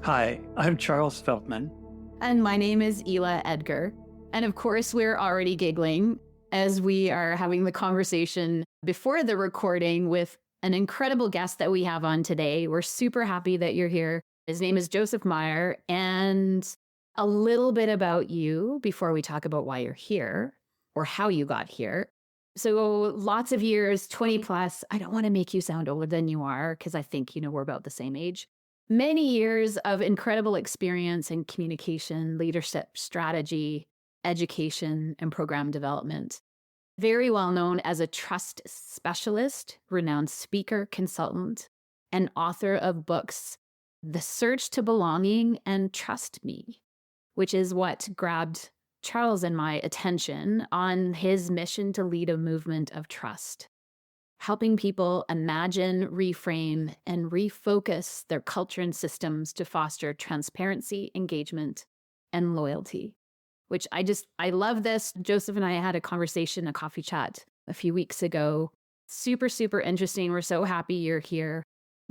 Hi, I'm Charles Feldman. And my name is Ela Edgar. And of course, we're already giggling as we are having the conversation before the recording with an incredible guest that we have on today. We're super happy that you're here. His name is Joseph Meyer. And a little bit about you before we talk about why you're here or how you got here. So lots of years, 20 plus. I don't want to make you sound older than you are because I think, we're about the same age. Many years of incredible experience in communication, leadership, strategy, education, and program development. Very well known as a trust specialist, renowned speaker, consultant, and author of books, The Search to Belonging and Trust Me, which is what grabbed Charles and my attention on his mission to lead a movement of trust, helping people imagine, reframe, and refocus their culture and systems to foster transparency, engagement, and loyalty, which I love this. Joseph and I had a conversation, a coffee chat a few weeks ago. Super, super interesting. We're so happy you're here.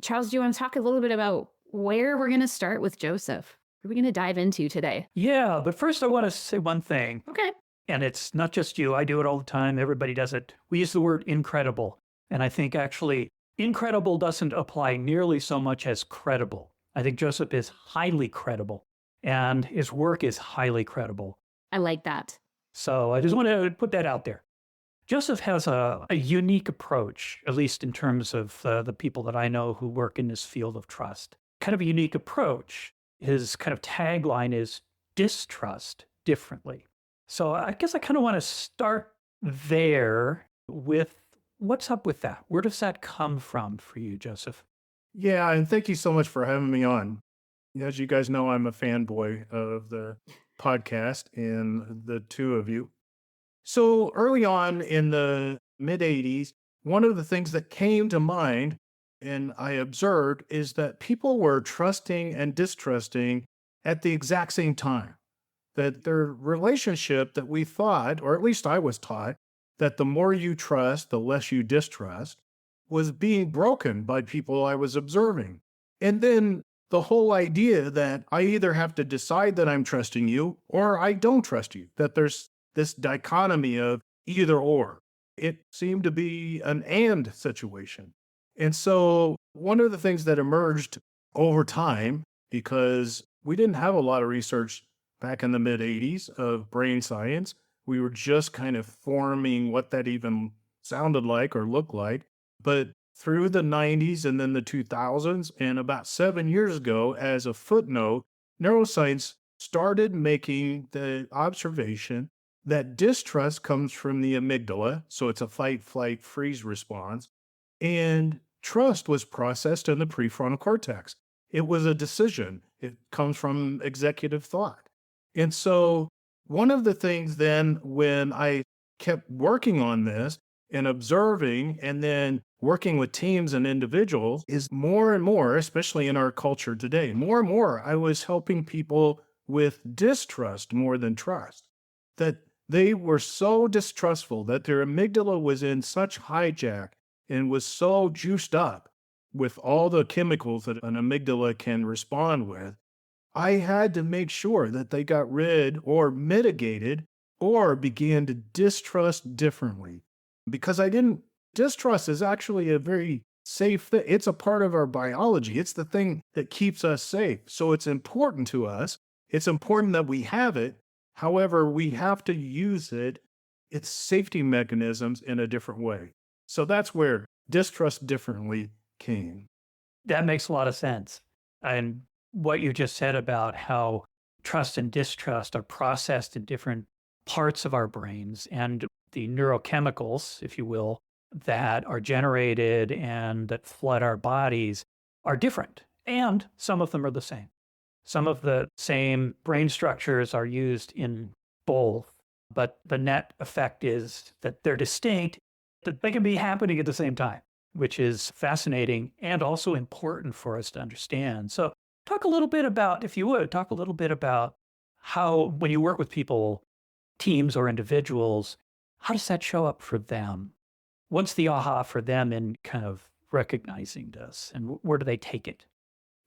Charles, do you want to talk a little bit about where we're going to start with Joseph? What are we going to dive into today? Yeah, but first I want to say one thing, Okay. and it's not just you. I do it all the time. Everybody does it. We use the word incredible. And I think actually incredible doesn't apply nearly so much as credible. I think Joseph is highly credible, and his work is highly credible. I like that. So I just want to put that out there. Joseph has a unique approach, at least in terms of the people that I know who work in this field of trust. Kind of a unique approach. His kind of tagline is distrust differently. So I guess I kind of want to start there with what's up with that? Where does that come from for you, Joseph? Yeah, and thank you so much for having me on. As you guys know, I'm a fanboy of the podcast and the two of you. So early on in the mid 80s, one of the things that came to mind and I observed is that people were trusting and distrusting at the exact same time. That their relationship that we thought, or at least I was taught, that the more you trust, the less you distrust, was being broken by people I was observing. And then the whole idea that I either have to decide that I'm trusting you or I don't trust you, that there's this dichotomy of either or. It seemed to be an and situation. And so one of the things that emerged over time, because we didn't have a lot of research back in the mid 80s of brain science, we were just kind of forming what that even sounded like or looked like. But through the 90s and then the 2000s, and about 7 years ago, as a footnote, neuroscience started making the observation that distrust comes from the amygdala. So it's a fight, flight, freeze response. And trust was processed in the prefrontal cortex. It was a decision, it comes from executive thought. And so one of the things then, when I kept working on this and observing and then working with teams and individuals, is more and more, especially in our culture today, more and more, I was helping people with distrust more than trust. That they were so distrustful that their amygdala was in such hijack and was so juiced up with all the chemicals that an amygdala can respond with. I had to make sure that they got rid or mitigated or began to distrust differently because I didn't. Distrust is actually a very safe thing. It's a part of our biology. It's the thing that keeps us safe. So it's important to us. It's important that we have it. However, we have to use it, its safety mechanisms in a different way. So that's where distrust differently came. That makes a lot of sense. And what you just said about how trust and distrust are processed in different parts of our brains and the neurochemicals, if you will, that are generated and that flood our bodies are different. And some of them are the same. Some of the same brain structures are used in both, but the net effect is that they're distinct, that they can be happening at the same time, which is fascinating and also important for us to understand. So talk a little bit about, if you would, talk a little bit about how, when you work with people, teams or individuals, how does that show up for them? What's the aha for them in kind of recognizing this, and where do they take it?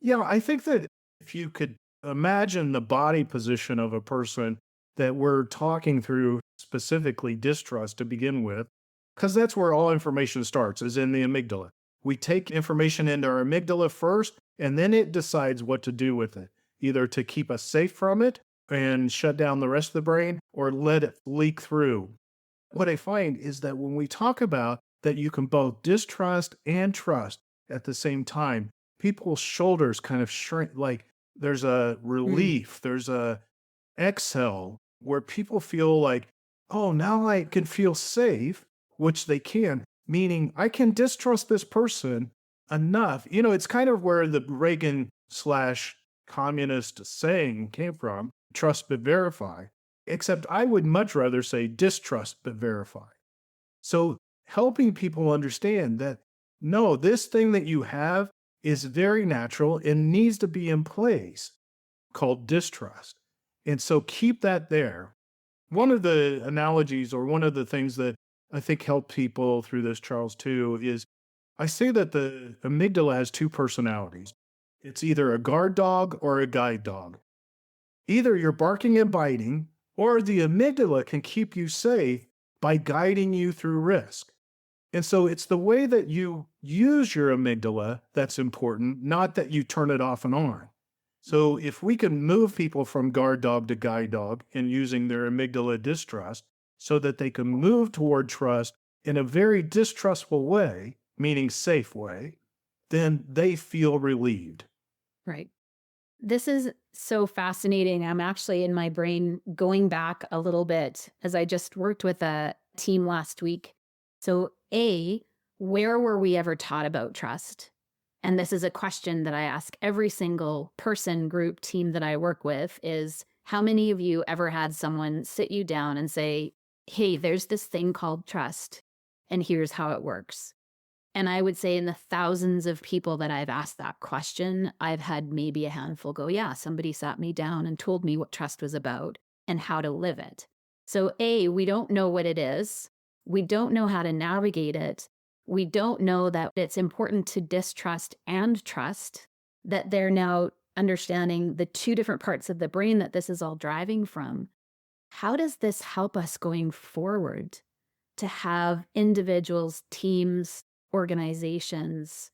Yeah, I think that If you could imagine the body position of a person that we're talking through, specifically distrust to begin with, because that's where all information starts, is in the amygdala. We take information into our amygdala first, and then it decides what to do with it, either to keep us safe from it and shut down the rest of the brain or let it leak through. What I find is that when we talk about that you can both distrust and trust at the same time, people's shoulders kind of shrink, like there's a Mm, relief, there's a exhale where people feel like, oh, now I can feel safe, which they can, meaning I can distrust this person enough. It's kind of where the Reagan slash communist saying came from, trust but verify, except I would much rather say distrust but verify. So helping people understand that no, this thing that you have is very natural and needs to be in place, called distrust. And so keep that there. One of the analogies or one of the things that I think help people through this, Charles, too, is I say that the amygdala has two personalities. It's either a guard dog or a guide dog. Either you're barking and biting, or the amygdala can keep you safe by guiding you through risk. And so it's the way that you use your amygdala that's important, not that you turn it off and on. So if we can move people from guard dog to guide dog and using their amygdala distrust so that they can move toward trust in a very distrustful way, meaning safe way, then they feel relieved. right. This is so fascinating. I'm actually in my brain going back a little bit as I just worked with a team last week. So, A, where were we ever taught about trust? And this is a question that I ask every single person, group, team that I work with is how many of you ever had someone sit you down and say, hey, there's this thing called trust, and here's how it works. And I would say in the thousands of people that I've asked that question, I've had maybe a handful go, yeah, somebody sat me down and told me what trust was about and how to live it. So, A, we don't know what it is. We don't know how to navigate it. We don't know that it's important to distrust and trust, that they're now understanding the two different parts of the brain that this is all driving from. How does this help us going forward to have individuals, teams, organizations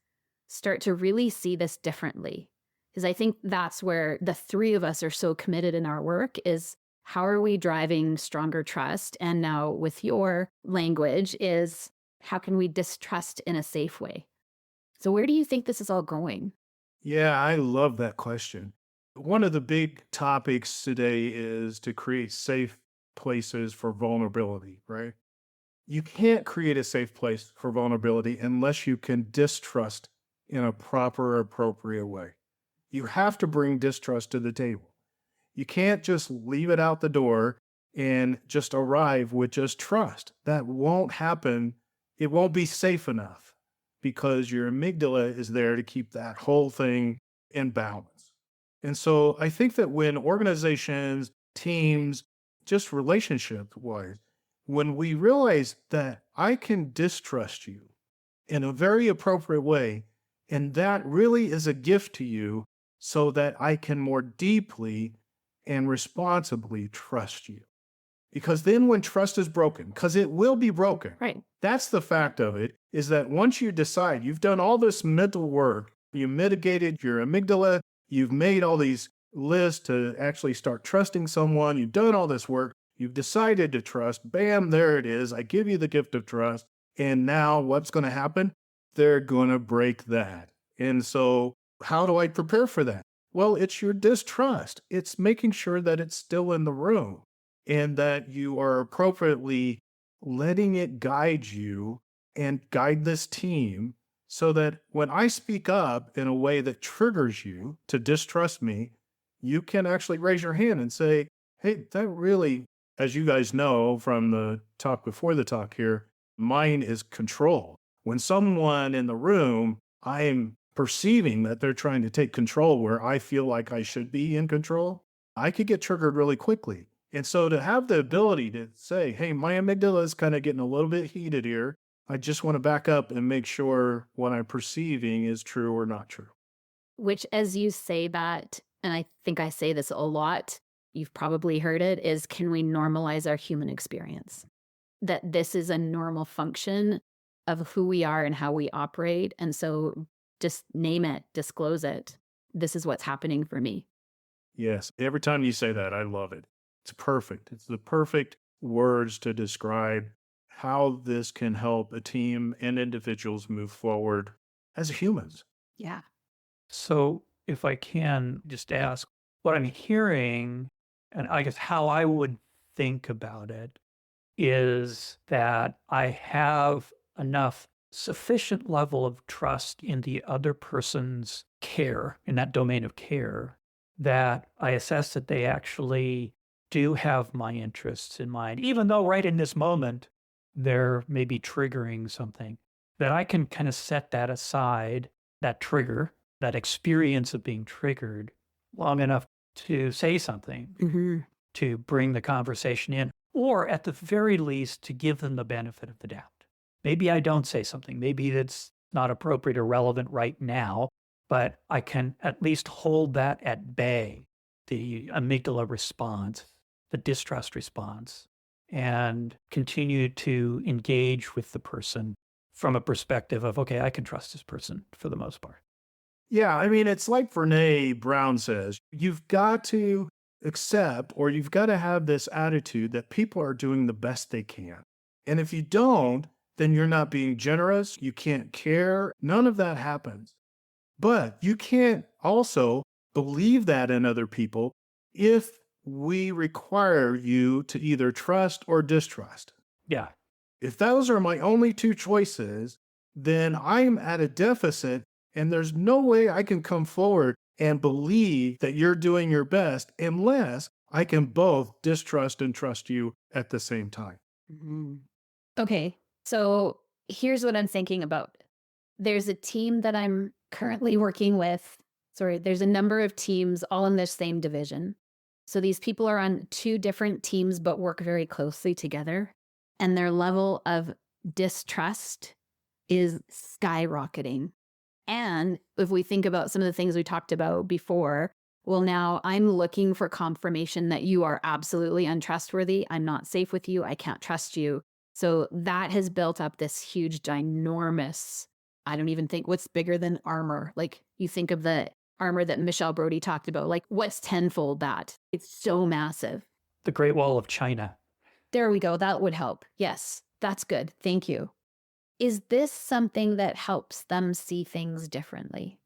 start to really see this differently? Because I think that's where the three of us are so committed in our work is how are we driving stronger trust? And now with your language is how can we distrust in a safe way? So where do you think this is all going? Yeah, I love that question. One of the big topics today is to create safe places for vulnerability, right? You can't create a safe place for vulnerability unless you can distrust in a proper, appropriate way. You have to bring distrust to the table. You can't just leave it out the door and just arrive with just trust. That won't happen. It won't be safe enough because your amygdala is there to keep that whole thing in balance. And so I think that when organizations, teams, just relationship wise, when we realize that I can distrust you in a very appropriate way, and that really is a gift to you so that I can more deeply and responsibly trust you. Because then when trust is broken, because it will be broken, Right. that's the fact of it, is that once you decide you've done all this mental work, you mitigated your amygdala, you've made all these lists to actually start trusting someone, you've done all this work, you've decided to trust, bam, there it is. I give you the gift of trust. And now what's going to happen? They're going to break that. And so how do I prepare for that? Well, it's your distrust. It's making sure that it's still in the room and that you are appropriately letting it guide you and guide this team so that when I speak up in a way that triggers you to distrust me, you can actually raise your hand and say, hey, that really, as you guys know from the talk before the talk here, mine is control. When someone in the room, I am perceiving that they're trying to take control where I feel like I should be in control, I could get triggered really quickly. And so to have the ability to say, hey, my amygdala is kind of getting a little bit heated here. I just want to back up and make sure what I'm perceiving is true or not true. Which, as you say that, and I think I say this a lot, you've probably heard it, is can we normalize our human experience? That this is a normal function of who we are and how we operate. And so just name it, disclose it. This is what's happening for me. Yes. Every time you say that, I love it. It's perfect. It's the perfect words to describe how this can help a team and individuals move forward as humans. Yeah. So, if I can just ask, what I'm hearing, and I guess how I would think about it, is that I have enough sufficient level of trust in the other person's care, in that domain of care, that I assess that they actually do have my interests in mind, even though right in this moment they're maybe triggering something, that I can kind of set that aside, that trigger, that experience of being triggered long enough to say something, Hmm. to bring the conversation in, or at the very least, to give them the benefit of the doubt. Maybe I don't say something. Maybe it's not appropriate or relevant right now, but I can at least hold that at bay, the amygdala response, the distrust response, and continue to engage with the person from a perspective of, okay, I can trust this person for the most part. Yeah. I mean, it's like Brene Brown says, you've got to accept or you've got to have this attitude that people are doing the best they can. And if you don't, then you're not being generous. You can't care. None of that happens. But you can't also believe that in other people if we require you to either trust or distrust. Yeah. If those are my only two choices, then I'm at a deficit and there's no way I can come forward and believe that you're doing your best unless I can both distrust and trust you at the same time. Hmm. Okay. So here's what I'm thinking about. There's a team that I'm currently working with. Sorry, there's a number of teams all in this same division. So these people are on two different teams, but work very closely together. And their level of distrust is skyrocketing. And if we think about some of the things we talked about before, well, now I'm looking for confirmation that you are absolutely untrustworthy. I'm not safe with you. I can't trust you. So that has built up this huge, ginormous, I don't even think what's bigger than armor. Like you think of the armor that Michelle Brody talked about, like what's tenfold that? It's so massive. The Great Wall of China. There we go. That would help. Yes, that's good. Thank you. Is this something that helps them see things differently?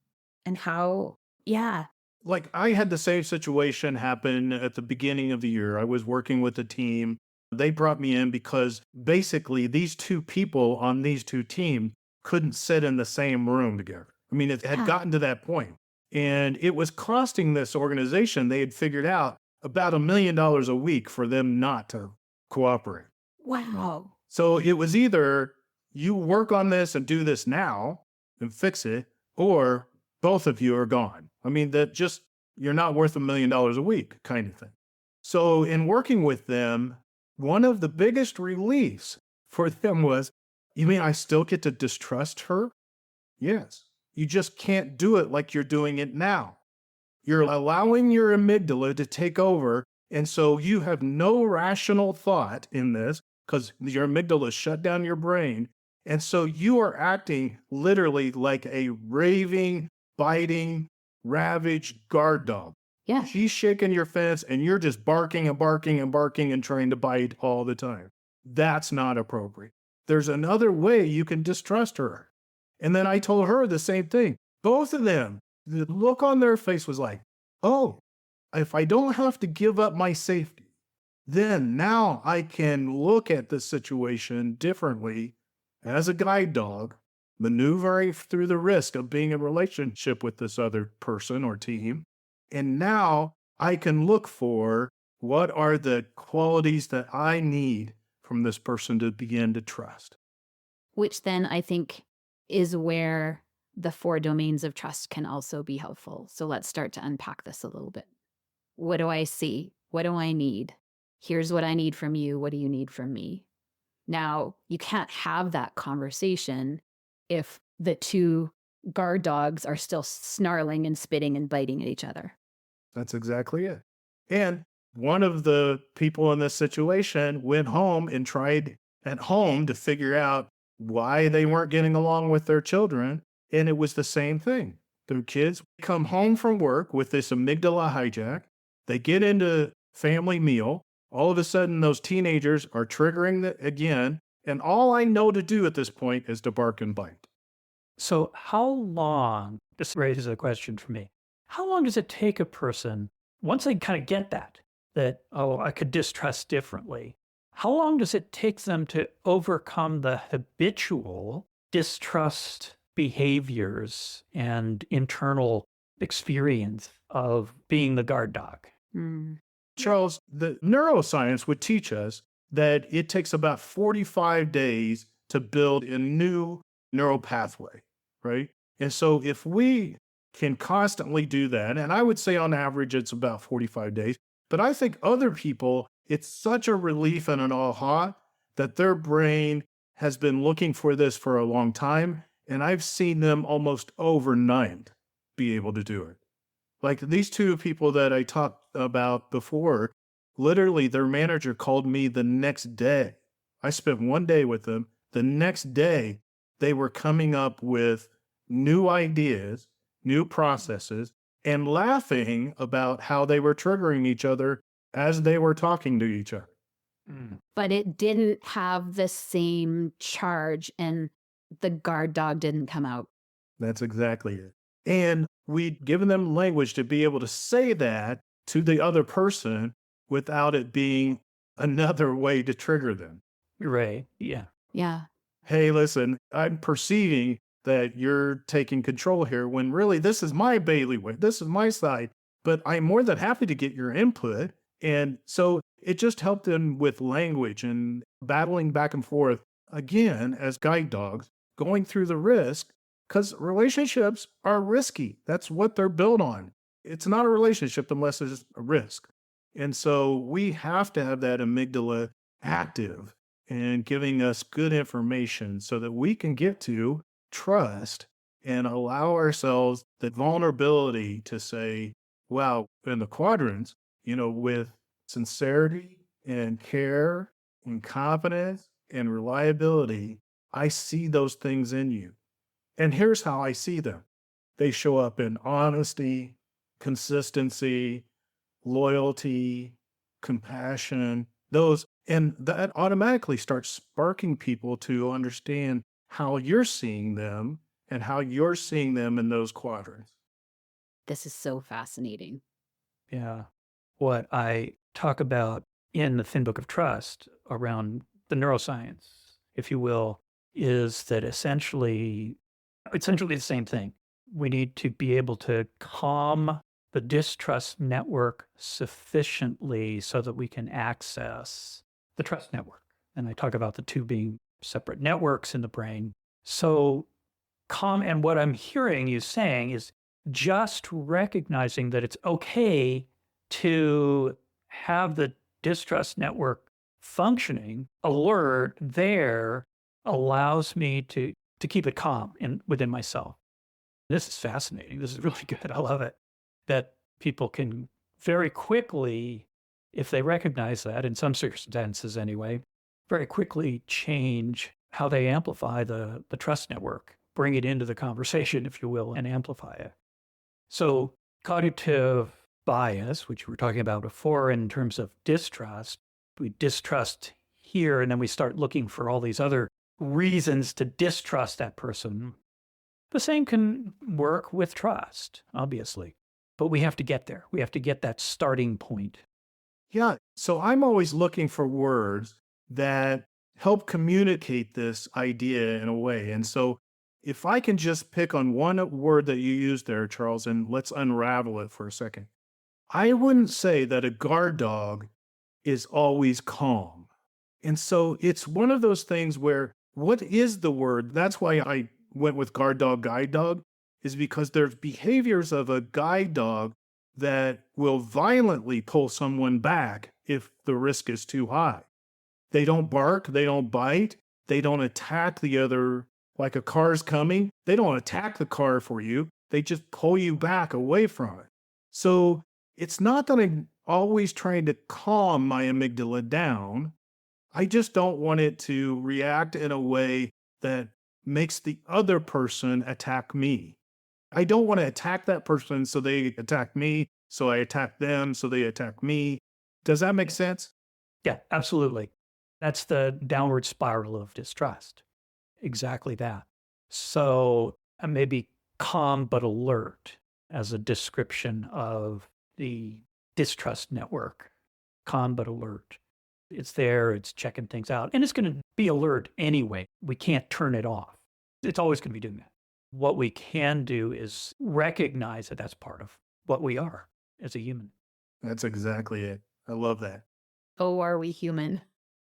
And how? Yeah. Like I had the same situation happen at the beginning of the year. I was working with a team. They brought me in because basically these two people on these two teams couldn't sit in the same room together. I mean, it had Yeah. gotten to that point. And it was costing this organization, they had figured out about $1 million a week for them not to cooperate. Wow. So it was either you work on this and do this now and fix it, or both of you are gone. I mean, that just, you're not worth $1 million a week kind of thing. So in working with them, one of the biggest reliefs for them was, you mean I still get to distrust her? Yes. You just can't do it like you're doing it now. You're allowing your amygdala to take over. And so you have no rational thought in this because your amygdala shut down your brain. And so you are acting literally like a raving, biting, ravaged guard dog. Yeah. She's shaking your fence and you're just barking and barking and barking and trying to bite all the time. That's not appropriate. There's another way you can distrust her. And then I told her the same thing. Both of them, the look on their face was like, oh, if I don't have to give up my safety, then now I can look at the situation differently as a guide dog, maneuvering through the risk of being in relationship with this other person or team. And now I can look for what are the qualities that I need from this person to begin to trust. Which then I think is where the 4 domains of trust can also be helpful. So let's start to unpack this a little bit. What do I see? What do I need? Here's what I need from you. What do you need from me? Now, you can't have that conversation if the two guard dogs are still snarling and spitting and biting at each other. That's exactly it. And one of the people in this situation went home and tried at home to figure out why they weren't getting along with their children. And it was the same thing. Their kids come home from work with this amygdala hijack. They get into family meal. All of a sudden, those teenagers are triggering again. And all I know to do at this point is to bark and bite. So, how long, this raises a question for me. How long does it take a person, once they kind of get that, oh, I could distrust differently, how long does it take them to overcome the habitual distrust behaviors and internal experience of being the guard dog? Mm. Charles, the neuroscience would teach us that it takes about 45 days to build a new neural pathway, right? And so if we can constantly do that, and I would say on average it's about 45 days, but I think other people, it's such a relief and an aha that their brain has been looking for this for a long time. And I've seen them almost overnight be able to do it. Like these two people that I talked about before, literally their manager called me the next day. I spent one day with them. The next day, they were coming up with new ideas, new processes, and laughing about how they were triggering each other as they were talking to each other. Mm. But it didn't have the same charge, and the guard dog didn't come out. That's exactly it. And we'd given them language to be able to say that to the other person without it being another way to trigger them. Right. Yeah. Yeah. Hey, listen, I'm perceiving that you're taking control here when really this is my bailiwick. This is my side, but I'm more than happy to get your input. And so it just helped them with language and battling back and forth again as guide dogs, going through the risk because relationships are risky. That's what they're built on. It's not a relationship unless there's a risk. And so we have to have that amygdala active and giving us good information so that we can get to trust and allow ourselves the vulnerability to say, wow, in the quadrants, with sincerity and care and confidence and reliability, I see those things in you. And here's how I see them. They show up in honesty, consistency, loyalty, compassion, those, and that automatically starts sparking people to understand how you're seeing them and how you're seeing them in those quadrants. This is so fascinating. Yeah. What I talk about in the Thin Book of Trust around the neuroscience, if you will, is that essentially the same thing. We need to be able to calm the distrust network sufficiently so that we can access the trust network. And I talk about the two being separate networks in the brain. So calm, and what I'm hearing you saying is just recognizing that it's okay to have the distrust network functioning, alert there allows me to keep it calm within myself. This is fascinating. This is really good. I love it. That people can very quickly, if they recognize that, in some circumstances anyway, very quickly change how they amplify the trust network, bring it into the conversation, if you will, and amplify it. So cognitive bias, which we were talking about before in terms of distrust, we distrust here, and then we start looking for all these other reasons to distrust that person. The same can work with trust, obviously, but we have to get there. We have to get that starting point. Yeah. So I'm always looking for words that help communicate this idea in a way. And so if I can just pick on one word that you used there, Charles, and let's unravel it for a second. I wouldn't say that a guard dog is always calm. And so it's one of those things where what is the word? That's why I went with guard dog, guide dog, is because there's behaviors of a guide dog that will violently pull someone back if the risk is too high. They don't bark, they don't bite, they don't attack the other, like a car's coming. They don't attack the car for you. They just pull you back away from it. So it's not that I'm always trying to calm my amygdala down. I just don't want it to react in a way that makes the other person attack me. I don't want to attack that person so they attack me, so I attack them, so they attack me. Does that make sense? Yeah, absolutely. That's the downward spiral of distrust. Exactly that. So maybe calm but alert as a description of the distrust network. Calm but alert. It's there, it's checking things out, and it's going to be alert anyway. We can't turn it off. It's always going to be doing that. What we can do is recognize that that's part of what we are as a human. That's exactly it. I love that. Oh, are we human?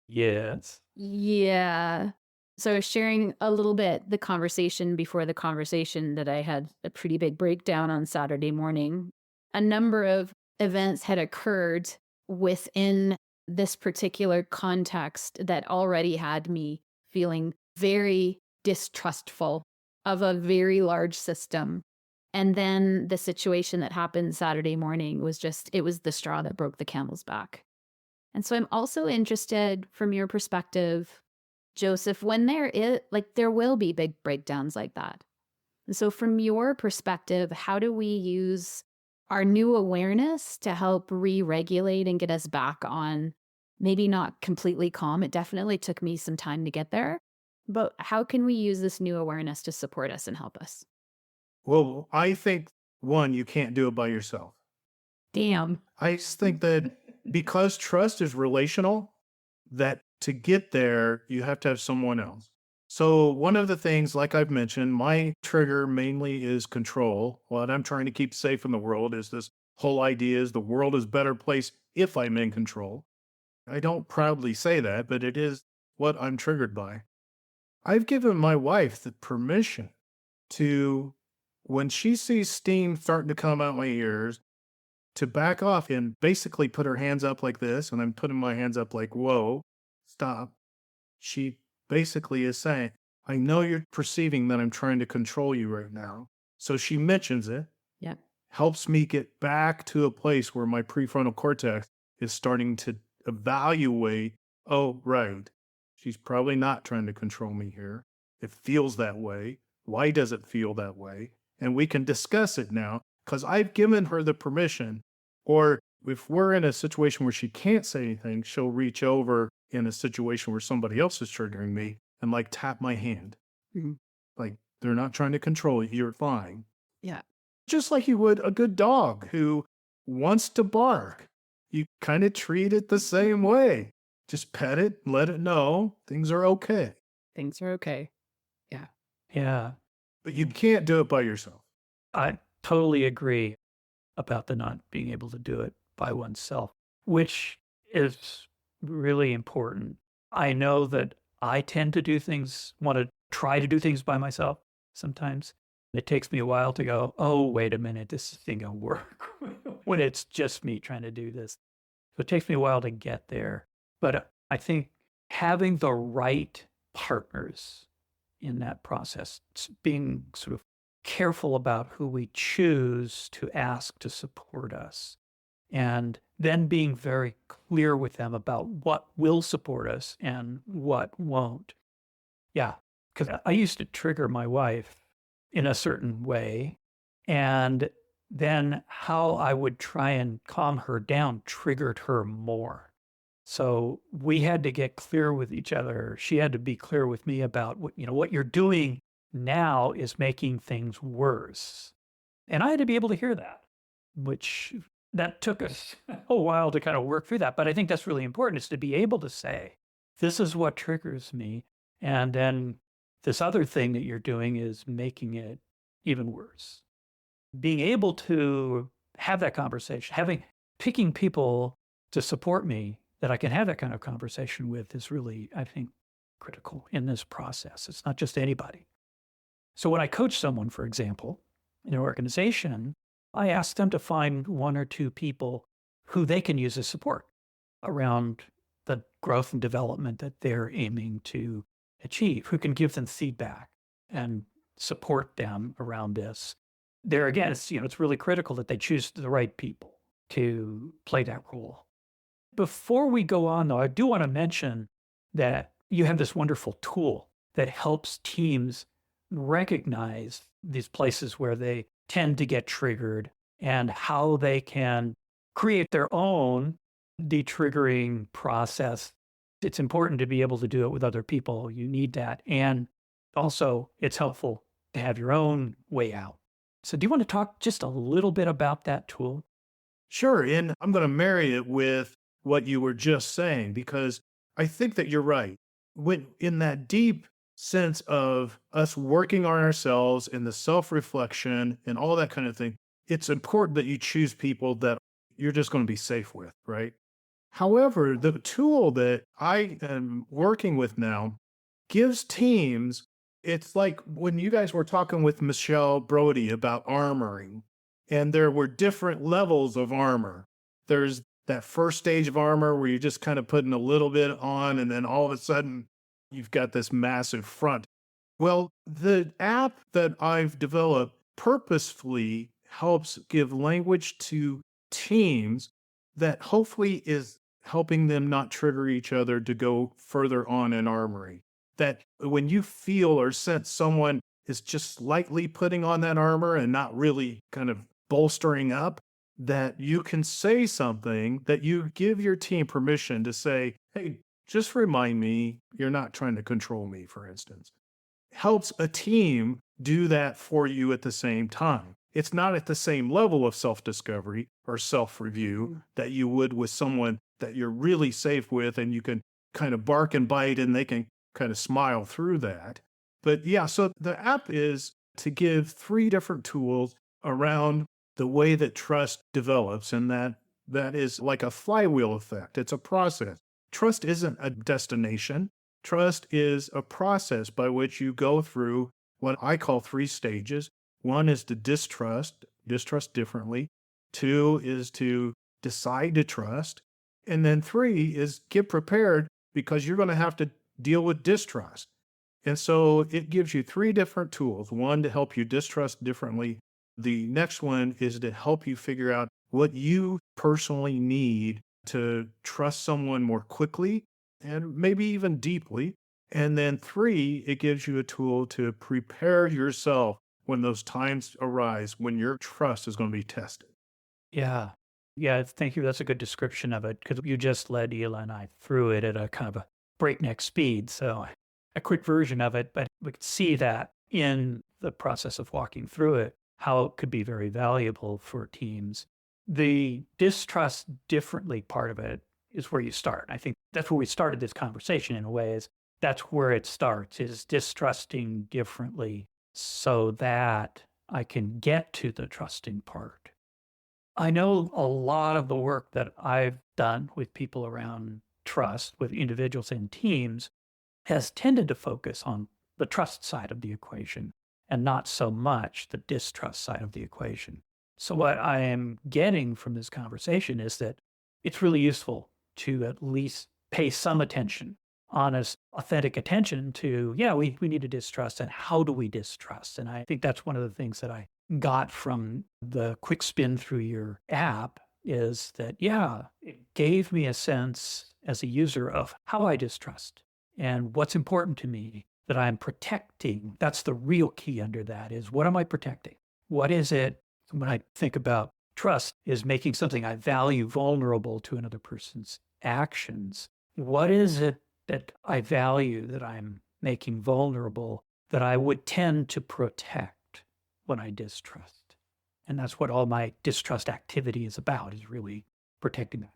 Yes. Yeah. So I was sharing a little bit the conversation before the conversation that I had a pretty big breakdown on Saturday morning. A number of events had occurred within this particular context that already had me feeling very distrustful of a very large system. And then the situation that happened Saturday morning was it was the straw that broke the camel's back. And so I'm also interested from your perspective, Joseph, when there will be big breakdowns like that. And so from your perspective, how do we use our new awareness to help re-regulate and get us back on, maybe not completely calm? It definitely took me some time to get there, but how can we use this new awareness to support us and help us? Well, I think, one, you can't do it by yourself. Damn. I just think that because trust is relational, that to get there, you have to have someone else. So one of the things, like I've mentioned, my trigger mainly is control. What I'm trying to keep safe in the world is this whole idea is the world is a better place if I'm in control. I don't proudly say that, but it is what I'm triggered by. I've given my wife the permission to, when she sees steam starting to come out my ears, to back off and basically put her hands up like this. And I'm putting my hands up like, whoa, stop. She basically is saying, I know you're perceiving that I'm trying to control you right now. So she mentions it, Yeah. helps me get back to a place where my prefrontal cortex is starting to evaluate, oh, right. She's probably not trying to control me here. It feels that way. Why does it feel that way? And we can discuss it now because I've given her the permission. Or if we're in a situation where she can't say anything, she'll reach over in a situation where somebody else is triggering me and like tap my hand. Mhm. Like, they're not trying to control you. You're fine. Yeah. Just like you would a good dog who wants to bark. You kind of treat it the same way. Just pet it, let it know things are okay. Things are okay. Yeah. Yeah. But you can't do it by yourself. I totally agree about the not being able to do it by oneself, which is really important. I know that I tend to want to try to do things by myself sometimes. It takes me a while to go, oh, wait a minute, this isn't going to work when it's just me trying to do this. So it takes me a while to get there. But I think having the right partners in that process, being sort of careful about who we choose to ask to support us, and then being very clear with them about what will support us and what won't. Yeah, because I used to trigger my wife in a certain way, and then how I would try and calm her down triggered her more. So we had to get clear with each other. She had to be clear with me about what you're doing now is making things worse. And I had to be able to hear that, which that took us a while to kind of work through that. But I think that's really important, is to be able to say, this is what triggers me. And then this other thing that you're doing is making it even worse. Being able to have that conversation, picking people to support me that I can have that kind of conversation with is really, I think, critical in this process. It's not just anybody. So when I coach someone, for example, in an organization, I ask them to find one or two people who they can use as support around the growth and development that they're aiming to achieve, who can give them feedback and support them around this. There again, it's really critical that they choose the right people. to play that role. Before we go on, though, I do want to mention that you have this wonderful tool that helps teams recognize these places where they tend to get triggered and how they can create their own de-triggering process. It's important to be able to do it with other people. You need that. And also, it's helpful to have your own way out. So, do you want to talk just a little bit about that tool? Sure. And I'm going to marry it with what you were just saying, because I think that you're right. When in that deep sense of us working on ourselves and the self reflection and all that kind of thing, it's important that you choose people that you're just going to be safe with, right? However, the tool that I am working with now gives teams, it's like when you guys were talking with Michelle Brody about armoring, and there were different levels of armor. There's that first stage of armor where you're just kind of putting a little bit on, and then all of a sudden you've got this massive front. Well, the app that I've developed purposefully helps give language to teams that hopefully is helping them not trigger each other to go further on in armory. That when you feel or sense someone is just slightly putting on that armor and not really kind of bolstering up, that you can say something that you give your team permission to say, hey, just remind me you're not trying to control me, for instance. Helps a team do that for you at the same time. It's not at the same level of self-discovery or self-review that you would with someone that you're really safe with and you can kind of bark and bite and they can kind of smile through that. But yeah, so the app is to give 3 different tools around the way that trust develops, and that is like a flywheel effect. It's a process. Trust isn't a destination. Trust is a process by which you go through what I call 3 stages. One is to distrust differently. 2 is to decide to trust. And then 3 is get prepared because you're going to have to deal with distrust. And so it gives you 3 different tools. One to help you distrust differently. The next one is to help you figure out what you personally need to trust someone more quickly and maybe even deeply. And then 3, it gives you a tool to prepare yourself when those times arise when your trust is going to be tested. Yeah. Yeah. Thank you. That's a good description of it because you just led Ela and I through it at a kind of a breakneck speed. So a quick version of it, but we could see that in the process of walking through it, how it could be very valuable for teams. The distrust differently part of it is where you start. I think that's where we started this conversation in a way is that's where it starts is distrusting differently so that I can get to the trusting part. I know a lot of the work that I've done with people around trust, with individuals and teams, has tended to focus on the trust side of the equation and not so much the distrust side of the equation. So, what I am getting from this conversation is that it's really useful to at least pay some attention, honest, authentic attention to, yeah, we need to distrust and how do we distrust? And I think that's one of the things that I got from the quick spin through your app is that, yeah, it gave me a sense as a user of how I distrust and what's important to me that I'm protecting. That's the real key under that is what am I protecting? What is it when I think about trust is making something I value vulnerable to another person's actions? What is it that I value that I'm making vulnerable that I would tend to protect when I distrust? And that's what all my distrust activity is about, is really protecting that.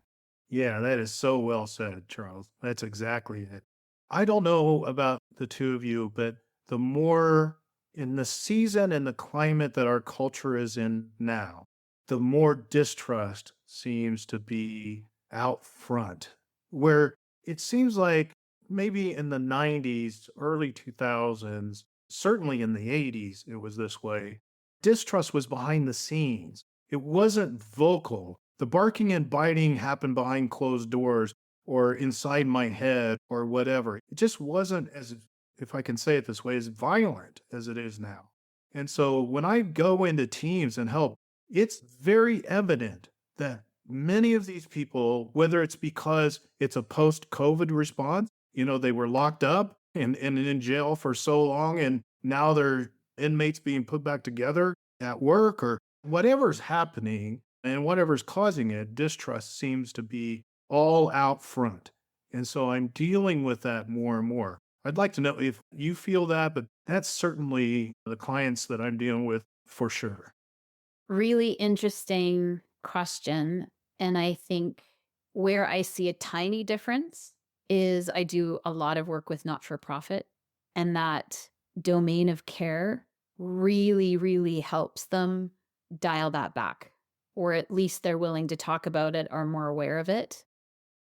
Yeah, that is so well said, Charles. That's exactly it. I don't know about the two of you, but the more in the season and the climate that our culture is in now, the more distrust seems to be out front, where it seems like maybe in the 90s, early 2000s, certainly in the 80s, it was this way. Distrust was behind the scenes. It wasn't vocal. The barking and biting happened behind closed doors or inside my head or whatever. It just wasn't as, if I can say it this way, as violent as it is now. And so when I go into teams and help, it's very evident that many of these people, whether it's because it's a post-COVID response, they were locked up and in jail for so long, and now they're inmates being put back together at work or whatever's happening and whatever's causing it, distrust seems to be all out front. And so I'm dealing with that more and more. I'd like to know if you feel that, but that's certainly the clients that I'm dealing with for sure. Really interesting question. And I think where I see a tiny difference is I do a lot of work with not for profit, and that domain of care really, really helps them dial that back, or at least they're willing to talk about it or more aware of it.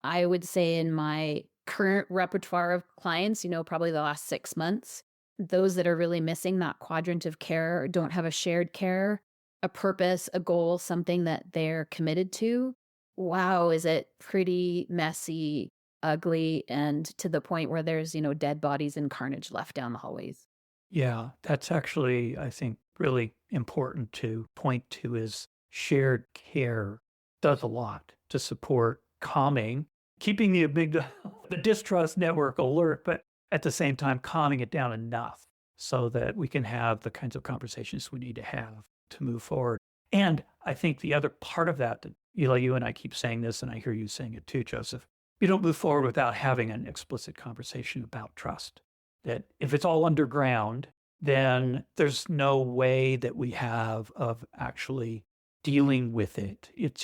I would say in my current repertoire of clients, probably the last 6 months, those that are really missing that quadrant of care, don't have a shared care, a purpose, a goal, something that they're committed to. Wow, is it pretty messy, ugly, and to the point where there's, dead bodies and carnage left down the hallways. Yeah, that's actually, I think, really important to point to is shared care does a lot to support calming, keeping the amygdala, the distrust network alert, but at the same time, calming it down enough so that we can have the kinds of conversations we need to have to move forward. And I think the other part of that you and I keep saying this, and I hear you saying it too, Joseph, you don't move forward without having an explicit conversation about trust. That if it's all underground, then there's no way that we have of actually dealing with it. It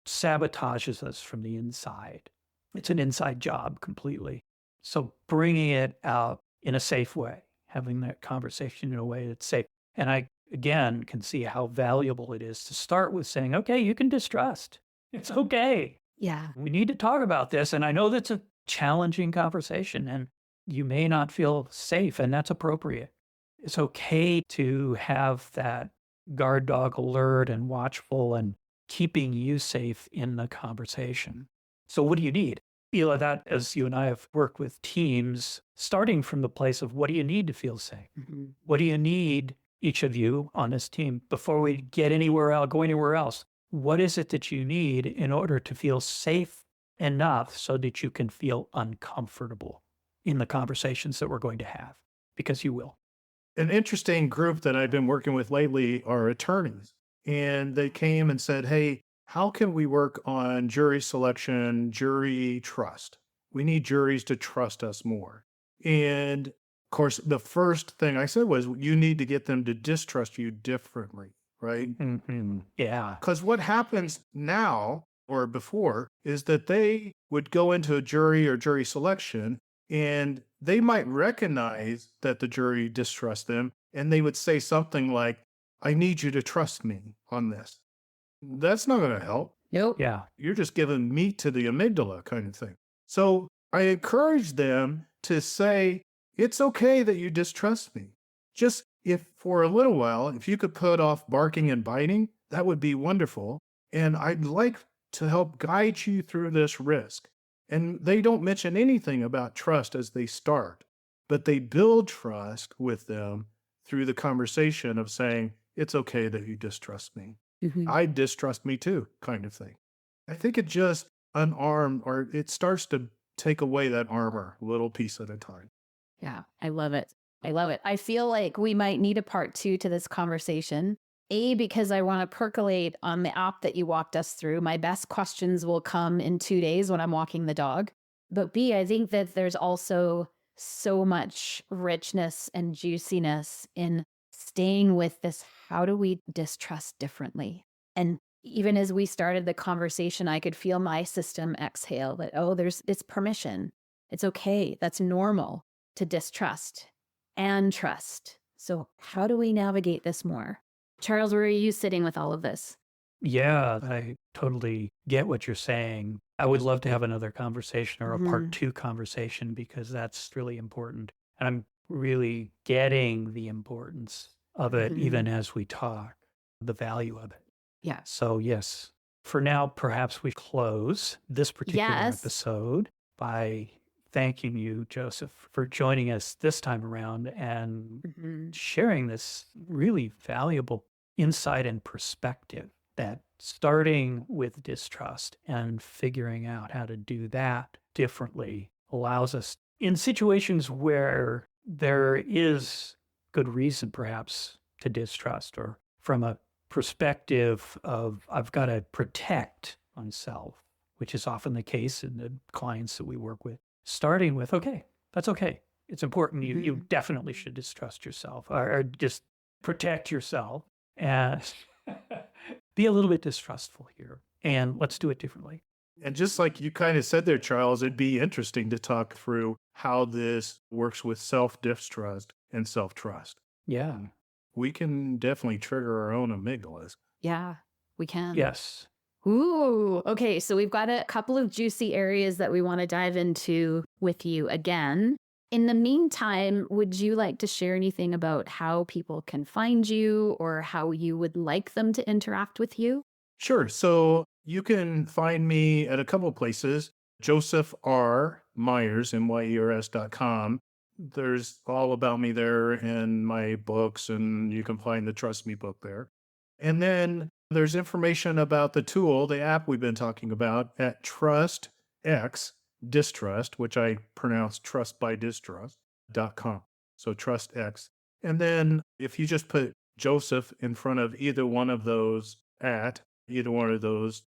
sabotages us from the inside. It's an inside job completely. So bringing it out in a safe way, having that conversation in a way that's safe. And I, again, can see how valuable it is to start with saying, okay, you can distrust. It's okay. Yeah. We need to talk about this. And I know that's a challenging conversation and you may not feel safe, and that's appropriate. It's okay to have that guard dog alert and watchful and keeping you safe in the conversation. So what do you need? That as you and I have worked with teams, starting from the place of what do you need to feel safe? Mm-hmm. What do you need, each of you on this team, before we get anywhere else, go anywhere else? What is it that you need in order to feel safe enough so that you can feel uncomfortable in the conversations that we're going to have? Because you will. An interesting group that I've been working with lately are attorneys. And they came and said, hey, how can we work on jury selection, jury trust? We need juries to trust us more. And of course, the first thing I said was, you need to get them to distrust you differently, right? Mm-hmm. Yeah. Because what happens now or before is that they would go into a jury or jury selection and they might recognize that the jury distrusts them and they would say something like, I need you to trust me on this. That's not going to help. Nope. Yeah. You're just giving meat to the amygdala kind of thing. So I encourage them to say, it's okay that you distrust me. Just if for a little while, if you could put off barking and biting, that would be wonderful. And I'd like to help guide you through this risk. And they don't mention anything about trust as they start, but they build trust with them through the conversation of saying, it's okay that you distrust me. Mm-hmm. I distrust me too, kind of thing. I think it just or it starts to take away that armor little piece at a time. Yeah, I love it. I love it. I feel like we might need a part 2 to this conversation. A, because I want to percolate on the app that you walked us through. My best questions will come in 2 days when I'm walking the dog. But B, I think that there's also so much richness and juiciness in staying with this. How do we distrust differently? And even as we started the conversation, I could feel my system exhale that, it's permission. It's okay. That's normal to distrust and trust. So how do we navigate this more? Charles, where are you sitting with all of this? Yeah, I totally get what you're saying. I would love to have another conversation or a part 2 conversation because that's really important. And I'm really getting the importance of it even as we talk, the value of it. Yeah. So yes, for now, perhaps we close this particular episode by thanking you, Joseph, for joining us this time around and sharing this really valuable insight and perspective that starting with distrust and figuring out how to do that differently allows us in situations where there is good reason perhaps to distrust, or from a perspective of I've got to protect myself, which is often the case in the clients that we work with, starting with, okay, that's okay. It's important. You definitely should distrust yourself, or just protect yourself, and be a little bit distrustful here. And let's do it differently. And just like you kind of said there, Charles, it'd be interesting to talk through how this works with self-distrust and self-trust. Yeah. We can definitely trigger our own amygdalas. Yeah, we can. Yes. Ooh, okay. So we've got a couple of juicy areas that we want to dive into with you again. In the meantime, would you like to share anything about how people can find you or how you would like them to interact with you? Sure. So you can find me at a couple of places. Joseph R. Myers, myers.com. There's all about me there and my books, and you can find the Trust Me book there. And then there's information about the tool, the app we've been talking about at Distrust, which I pronounce trustbydistrust.com. So TrustX. And then if you just put Joseph in front of either one of those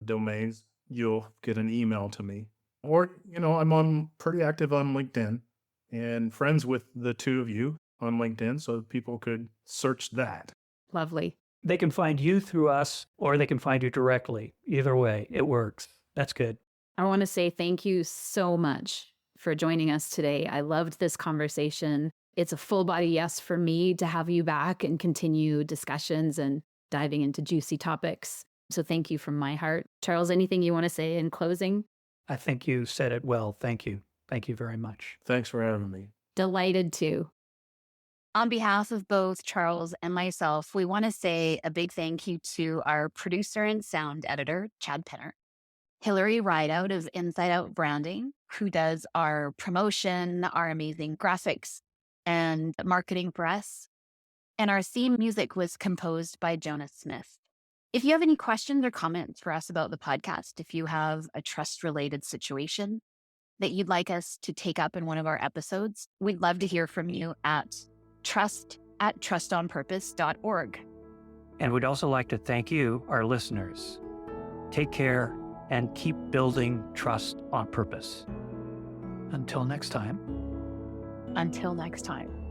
domains, you'll get an email to me. Or, I'm pretty active on LinkedIn and friends with the two of you on LinkedIn, so people could search that. Lovely. They can find you through us, or they can find you directly. Either way, it works. That's good. I want to say thank you so much for joining us today. I loved this conversation. It's a full body yes for me to have you back and continue discussions and diving into juicy topics. So thank you from my heart. Charles, anything you want to say in closing? I think you said it well. Thank you. Thank you very much. Thanks for having me. Delighted to. On behalf of both Charles and myself, we want to say a big thank you to our producer and sound editor, Chad Penner, Hillary Rideout of Inside Out Branding, who does our promotion, our amazing graphics, and marketing for us. And our theme music was composed by Jonas Smith. If you have any questions or comments for us about the podcast, if you have a trust-related situation that you'd like us to take up in one of our episodes, we'd love to hear from you at trust@trustonpurpose.org. And we'd also like to thank you, our listeners. Take care and keep building trust on purpose. Until next time. Until next time.